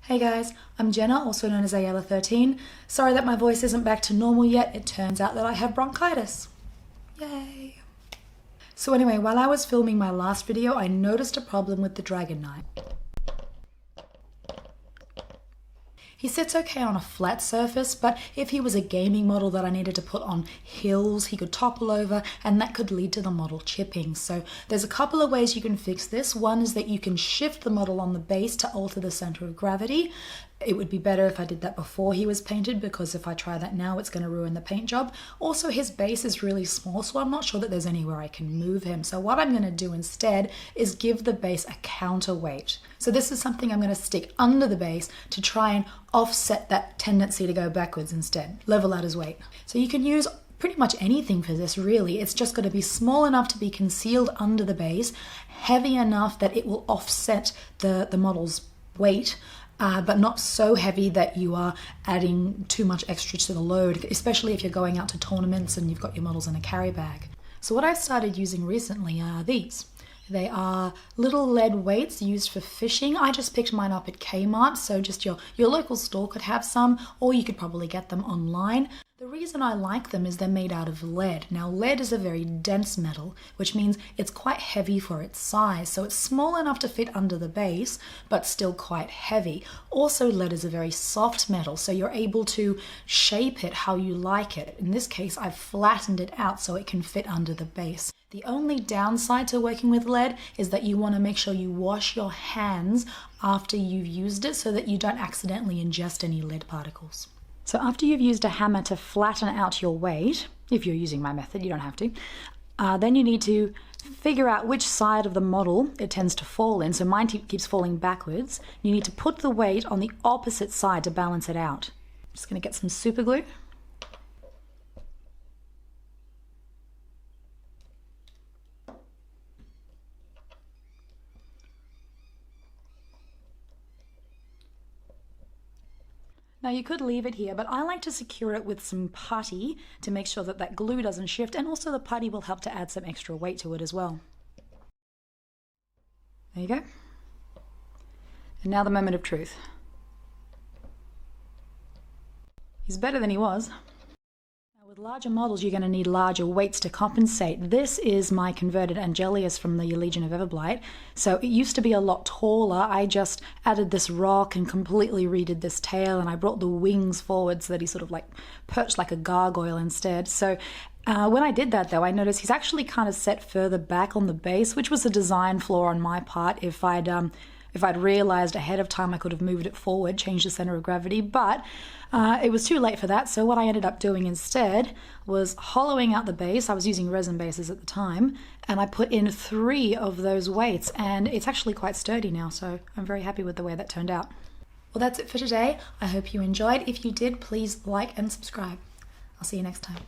Hey guys, I'm Jenna, also known as Ayala13. Sorry that my voice isn't back to normal yet. It turns out that I have bronchitis. Yay! So anyway, while I was filming my last video, I noticed a problem with the Dragon Knight. He sits okay on a flat surface, but if he was a gaming model that I needed to put on hills, he could topple over, and that could lead to the model chipping. So there's a couple of ways you can fix this. One is that you can shift the model on the base to alter the center of gravity. It would be better if I did that before he was painted, because if I try that now, it's going to ruin the paint job. Also, his base is really small, so I'm not sure that there's anywhere I can move him. So what I'm going to do instead is give the base a counterweight. So this is something I'm going to stick under the base to try and offset that tendency to go backwards instead, level out his weight. So you can use pretty much anything for this, really. It's just got to be small enough to be concealed under the base, heavy enough that it will offset the model's weight, but not so heavy that you are adding too much extra to the load, especially if you're going out to tournaments and you've got your models in a carry bag. So what I started using recently are these. They are little lead weights used for fishing. I just picked mine up at Kmart, so just your local store could have some, or you could probably get them online. The reason I like them is they're made out of lead. Now, lead is a very dense metal, which means it's quite heavy for its size. So it's small enough to fit under the base, but still quite heavy. Also, lead is a very soft metal, so you're able to shape it how you like it. In this case, I've flattened it out so it can fit under the base. The only downside to working with lead is that you want to make sure you wash your hands after you've used it so that you don't accidentally ingest any lead particles. So after you've used a hammer to flatten out your weight, if you're using my method, you don't have to, then you need to figure out which side of the model it tends to fall in. So mine keeps falling backwards. You need to put the weight on the opposite side to balance it out. I'm just going to get some super glue. Now you could leave it here, but I like to secure it with some putty to make sure that that glue doesn't shift, and also the putty will help to add some extra weight to it as well. There you go. And now the moment of truth. He's better than he was. With larger models, you're going to need larger weights to compensate. This is my converted Angelius from the Legion of Everblight. So it used to be a lot taller. I just added this rock and completely redid this tail, and I brought the wings forward so that he sort of like perched like a gargoyle instead. So when I did that, though, I noticed he's actually kind of set further back on the base, which was a design flaw on my part. If I'd realized ahead of time, I could have moved it forward, changed the center of gravity, but it was too late for that. So what I ended up doing instead was hollowing out the base. I was using resin bases at the time, and I put in 3 of those weights, and it's actually quite sturdy now, so I'm very happy with the way that turned out. Well, that's it for today. I hope you enjoyed. If you did, please like and subscribe. I'll see you next time.